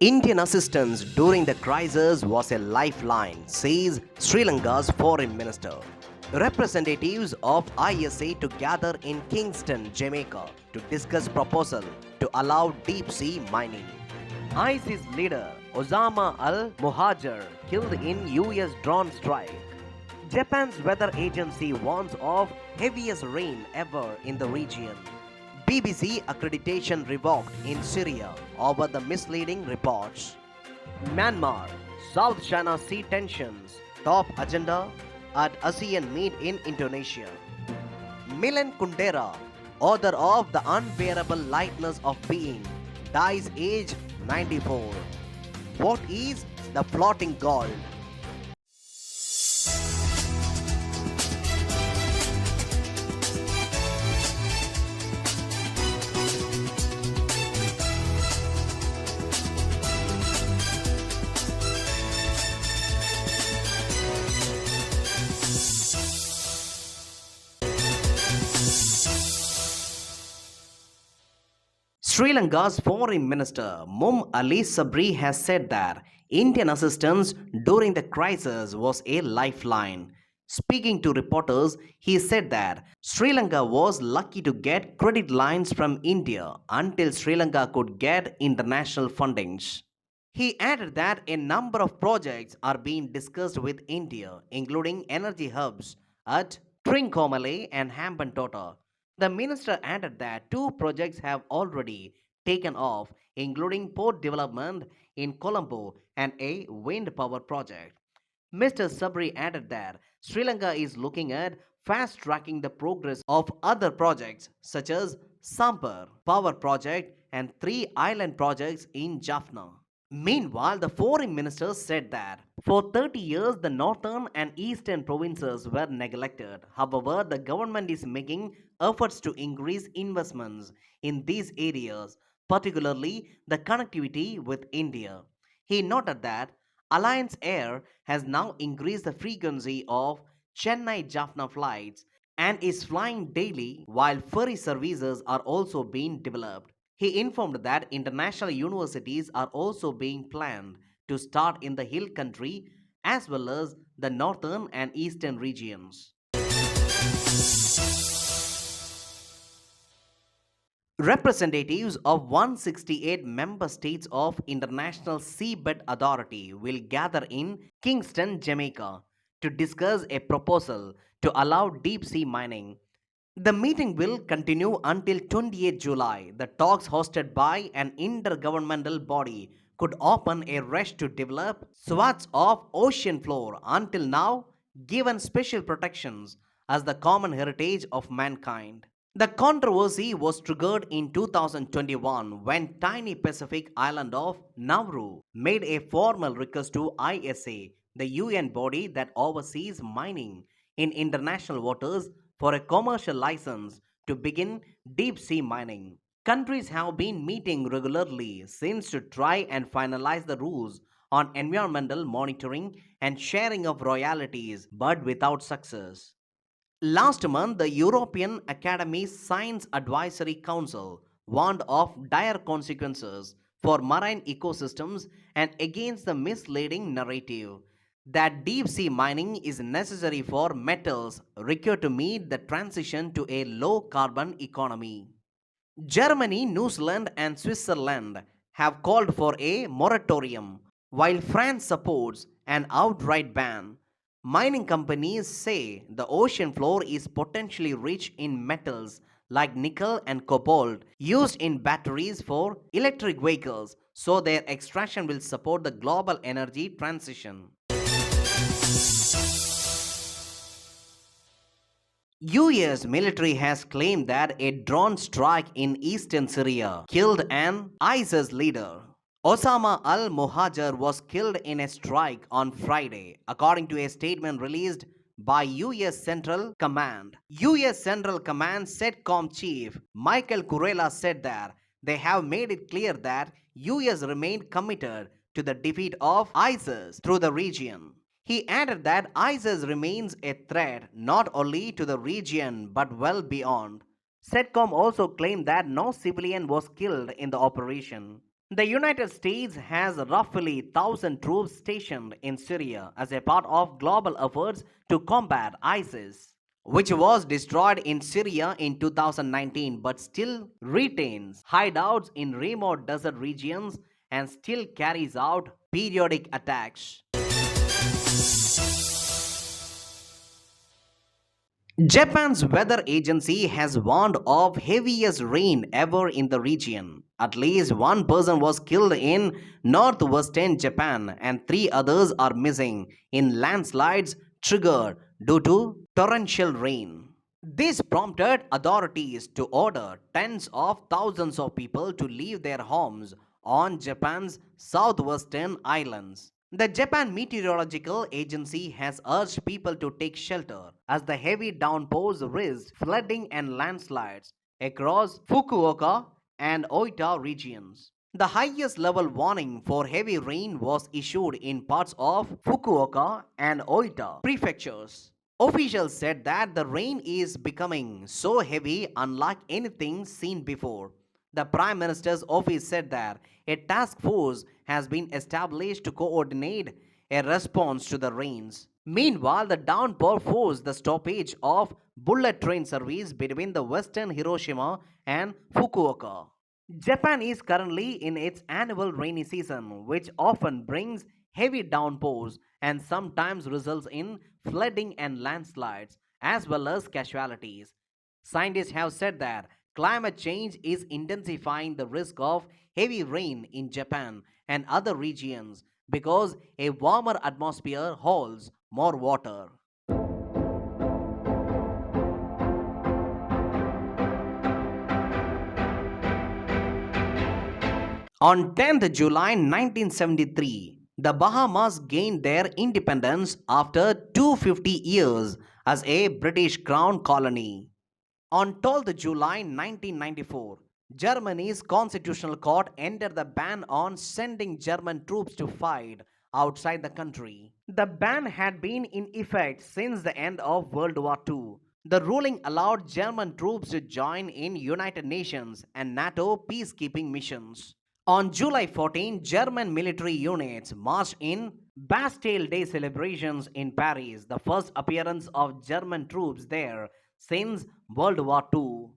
Indian assistance during the crisis was a lifeline, says Sri Lanka's foreign minister. Representatives of ISA to gather in Kingston, Jamaica to discuss proposal to allow deep sea mining. ISIS leader Osama al-Muhajir killed in US drone strike. Japan's weather agency warns of heaviest rain ever in the region. BBC accreditation revoked in Syria over the misleading reports. Myanmar, South China Sea tensions, top agenda at ASEAN meet in Indonesia. Milan Kundera, author of The Unbearable Lightness of Being, dies aged 94. What is the floating gold? Sri Lanka's Foreign Minister Mum Ali Sabri has said that Indian assistance during the crisis was a lifeline. Speaking to reporters, he said that Sri Lanka was lucky to get credit lines from India until Sri Lanka could get international fundings. He added that a number of projects are being discussed with India, including energy hubs at Trincomalee and Hambantota. The minister added that two projects have already taken off, including port development in Colombo and a wind power project. Mr. Sabri added that Sri Lanka is looking at fast tracking the progress of other projects such as Sampur power project and three island projects in Jaffna. Meanwhile, the foreign minister said that for 30 years the northern and eastern provinces were neglected. However, the government is making efforts to increase investments in these areas, particularly the connectivity with India. He noted that Alliance Air has now increased the frequency of Chennai Jaffna flights and is flying daily while ferry services are also being developed. He informed that international universities are also being planned to start in the hill country as well as the northern and eastern regions. Representatives of 168 member states of International Seabed Authority will gather in Kingston, Jamaica to discuss a proposal to allow deep sea mining. The meeting will continue until 28 July. The talks hosted by an intergovernmental body could open a rush to develop swaths of ocean floor until now given special protections as the common heritage of mankind. The controversy was triggered in 2021 when tiny Pacific island of Nauru made a formal request to ISA, the UN body that oversees mining in international waters, for a commercial license to begin deep sea mining. Countries have been meeting regularly since to try and finalize the rules on environmental monitoring and sharing of royalties, but without success. Last month, the European Academy's Science Advisory Council warned of dire consequences for marine ecosystems and against the misleading narrative that deep sea mining is necessary for metals required to meet the transition to a low carbon economy. Germany, New Zealand, and Switzerland have called for a moratorium, while France supports an outright ban. Mining companies say the ocean floor is potentially rich in metals like nickel and cobalt used in batteries for electric vehicles, so their extraction will support the global energy transition. US military has claimed that a drone strike in eastern Syria killed an ISIS leader. Osama al-Muhajir was killed in a strike on Friday, according to a statement released by US Central Command. US Central Command CENTCOM chief Michael Kurela said that they have made it clear that US remained committed to the defeat of ISIS through the region. He added that ISIS remains a threat not only to the region but well beyond. CENTCOM also claimed that no civilian was killed in the operation. The United States has roughly 1,000 troops stationed in Syria as a part of global efforts to combat ISIS, which was destroyed in Syria in 2019 but still retains hideouts in remote desert regions and still carries out periodic attacks. Japan's weather agency has warned of heaviest rain ever in the region. At least one person was killed in northwestern Japan and three others are missing in landslides triggered due to torrential rain. This prompted authorities to order tens of thousands of people to leave their homes on Japan's southwestern islands. The Japan Meteorological Agency has urged people to take shelter as the heavy downpours risked flooding and landslides across Fukuoka and Oita regions. The highest level warning for heavy rain was issued in parts of Fukuoka and Oita prefectures. Officials said that the rain is becoming so heavy unlike anything seen before. The Prime Minister's office said that a task force has been established to coordinate a response to the rains. Meanwhile, the downpour forced the stoppage of bullet train service between the western Hiroshima and Fukuoka. Japan is currently in its annual rainy season, which often brings heavy downpours and sometimes results in flooding and landslides, as well as casualties. Scientists have said that climate change is intensifying the risk of heavy rain in Japan and other regions because a warmer atmosphere holds more water. On 10th July 1973, the Bahamas gained their independence after 250 years as a British Crown colony. On 12th July 1994, Germany's Constitutional Court ended the ban on sending German troops to fight outside the country. The ban had been in effect since the end of World War II. The ruling allowed German troops to join in United Nations and NATO peacekeeping missions. On July 14, German military units marched in Bastille Day celebrations in Paris, the first appearance of German troops there since World War II.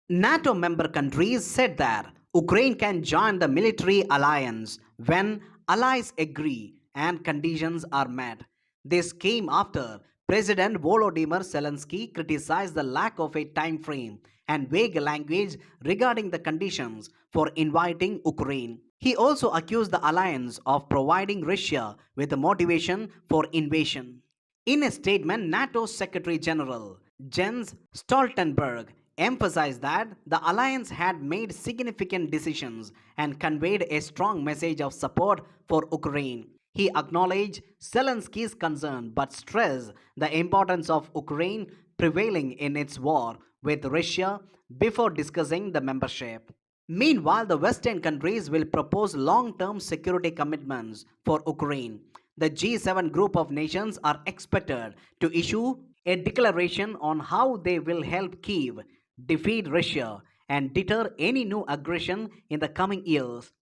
NATO member countries said that Ukraine can join the military alliance when allies agree and conditions are met. This came after President Volodymyr Zelensky criticized the lack of a time frame and vague language regarding the conditions for inviting Ukraine. He also accused the alliance of providing Russia with a motivation for invasion. In a statement, NATO Secretary General Jens Stoltenberg emphasized that the alliance had made significant decisions and conveyed a strong message of support for Ukraine. He acknowledged Zelensky's concern but stressed the importance of Ukraine prevailing in its war with Russia before discussing the membership. Meanwhile, the Western countries will propose long-term security commitments for Ukraine. The G7 group of nations are expected to issue a declaration on how they will help Kyiv defeat Russia and deter any new aggression in the coming years.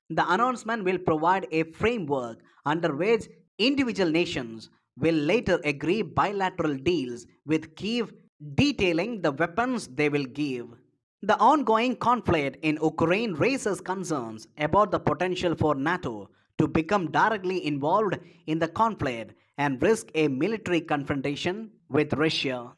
The announcement will provide a framework under which individual nations will later agree bilateral deals with Kyiv detailing the weapons they will give. The ongoing conflict in Ukraine raises concerns about the potential for NATO to become directly involved in the conflict and risk a military confrontation with Russia.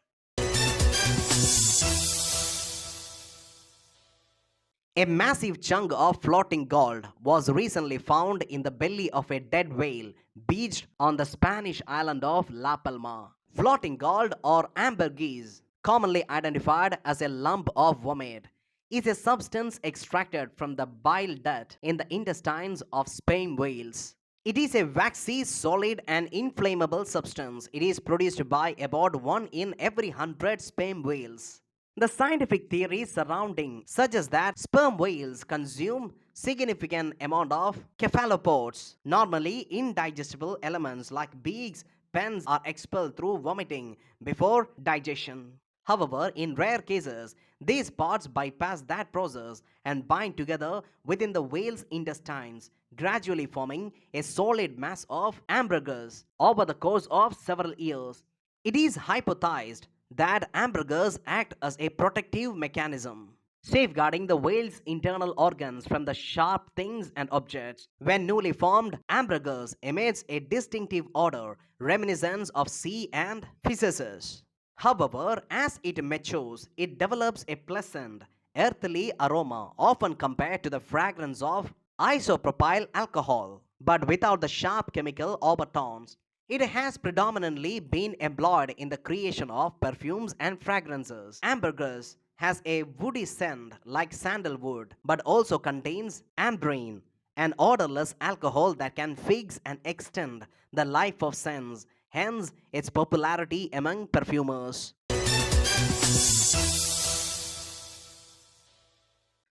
A massive chunk of floating gold was recently found in the belly of a dead whale beached on the Spanish island of La Palma. Floating gold, or ambergris, commonly identified as a lump of vomit, is a substance extracted from the bile duct in the intestines of sperm whales. It is a waxy, solid, and inflammable substance. It is produced by about 1 in every 100 sperm whales. The scientific theory surrounding suggests that sperm whales consume significant amount of cephalopods. Normally, indigestible elements like beaks, pens are expelled through vomiting before digestion. However, in rare cases, these parts bypass that process and bind together within the whale's intestines, gradually forming a solid mass of hamburgers over the course of several years. It is hypothesized that hamburgers act as a protective mechanism, safeguarding the whale's internal organs from the sharp things and objects. When newly formed, hamburgers emits a distinctive odor reminiscent of sea and fishes. However, as it matures, it develops a pleasant, earthly aroma, often compared to the fragrance of isopropyl alcohol, but without the sharp chemical overtones. It has predominantly been employed in the creation of perfumes and fragrances. Ambergris has a woody scent like sandalwood, but also contains ambrine, an odorless alcohol that can fix and extend the life of scents, hence its popularity among perfumers.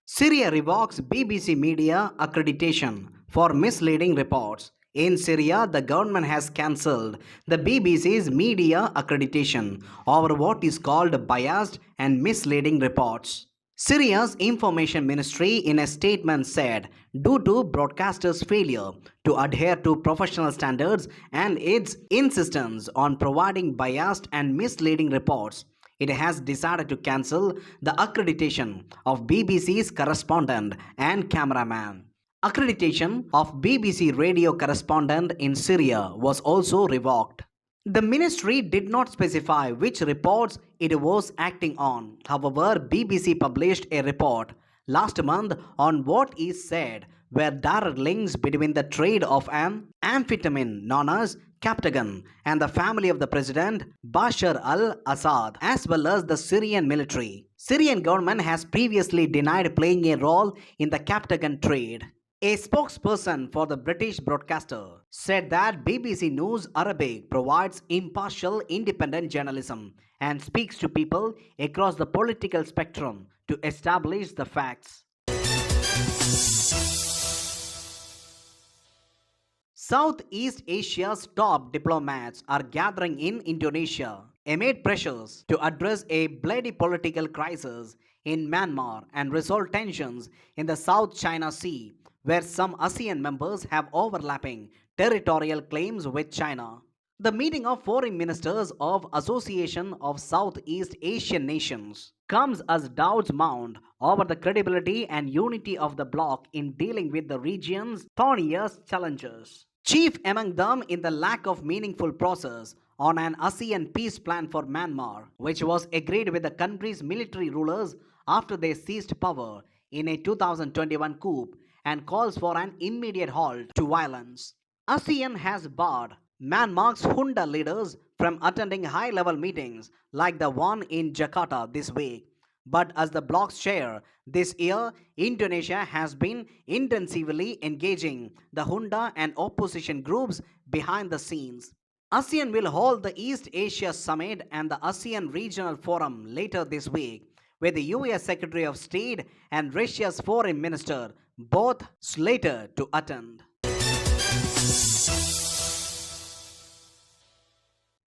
Syria revokes BBC media accreditation for misleading reports. In Syria, the government has cancelled the BBC's media accreditation over what is called biased and misleading reports. Syria's information ministry in a statement said, due to broadcasters' failure to adhere to professional standards and its insistence on providing biased and misleading reports, it has decided to cancel the accreditation of BBC's correspondent and cameraman. Accreditation of BBC radio correspondent in Syria was also revoked. The ministry did not specify which reports it was acting on. However, BBC published a report last month on what is said were direct links between the trade of an amphetamine known as Captagon and the family of the president Bashar al-Assad as well as the Syrian military. Syrian government has previously denied playing a role in the Captagon trade. A spokesperson for the British broadcaster said that BBC News Arabic provides impartial independent journalism and speaks to people across the political spectrum to establish the facts. Southeast Asia's top diplomats are gathering in Indonesia amid pressures to address a bloody political crisis in Myanmar and resolve tensions in the South China Sea, where some ASEAN members have overlapping territorial claims with China. The meeting of foreign ministers of Association of Southeast Asian Nations comes as doubts mount over the credibility and unity of the bloc in dealing with the region's thorniest challenges. Chief among them in the lack of meaningful process on an ASEAN peace plan for Myanmar, which was agreed with the country's military rulers after they seized power in a 2021 coup and calls for an immediate halt to violence. ASEAN has barred Myanmar's junta leaders from attending high-level meetings like the one in Jakarta this week. But as the bloc's chair, this year, Indonesia has been intensively engaging the junta and opposition groups behind the scenes. ASEAN will hold the East Asia Summit and the ASEAN Regional Forum later this week, with the US Secretary of State and Russia's Foreign Minister both slated to attend.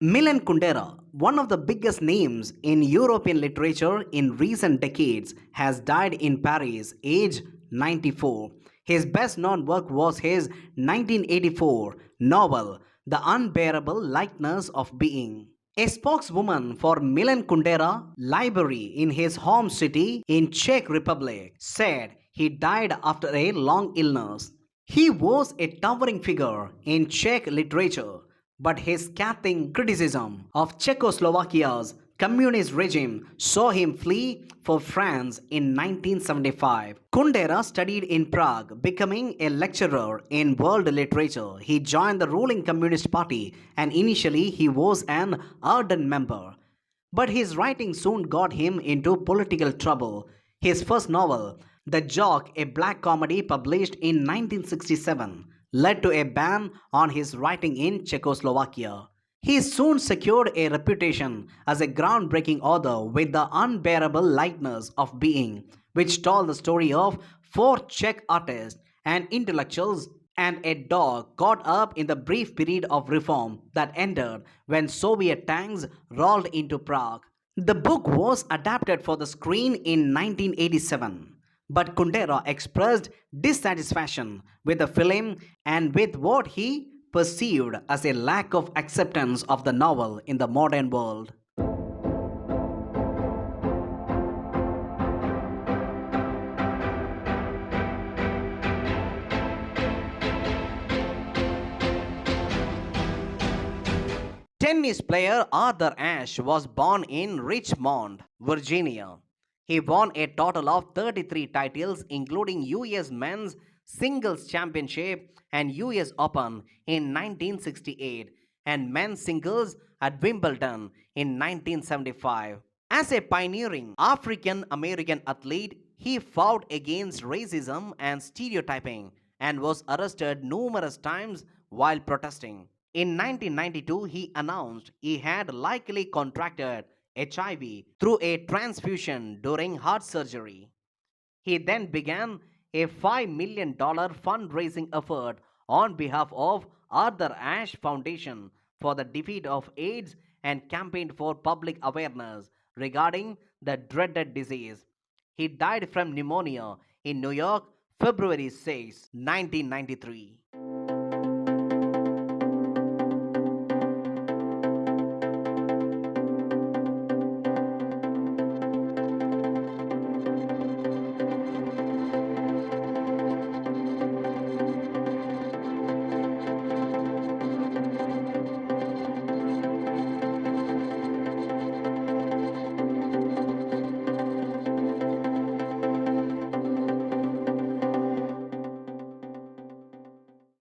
Milan Kundera, one of the biggest names in European literature in recent decades, has died in Paris, aged 94. His best-known work was his 1984 novel, The Unbearable Lightness of Being. A spokeswoman for Milan Kundera Library in his home city in Czech Republic said he died after a long illness. He was a towering figure in Czech literature, but his scathing criticism of Czechoslovakia's communist regime saw him flee for France in 1975. Kundera studied in Prague, becoming a lecturer in world literature. He joined the ruling Communist Party and initially he was an ardent member. But his writing soon got him into political trouble. His first novel, The Jock, a black comedy published in 1967, led to a ban on his writing in Czechoslovakia. He soon secured a reputation as a groundbreaking author with The Unbearable Lightness of Being, which told the story of four Czech artists and intellectuals and a dog caught up in the brief period of reform that ended when Soviet tanks rolled into Prague. The book was adapted for the screen in 1987, but Kundera expressed dissatisfaction with the film and with what he perceived as a lack of acceptance of the novel in the modern world. Tennis player Arthur Ashe was born in Richmond, Virginia. He won a total of 33 titles, including US Men's Singles Championship and US Open in 1968 and Men's Singles at Wimbledon in 1975. As a pioneering African American athlete, he fought against racism and stereotyping and was arrested numerous times while protesting. In 1992, he announced he had likely contracted HIV through a transfusion during heart surgery. He then began a $5 million fundraising effort on behalf of Arthur Ashe Foundation for the defeat of AIDS and campaigned for public awareness regarding the dreaded disease. He died from pneumonia in New York, February 6, 1993.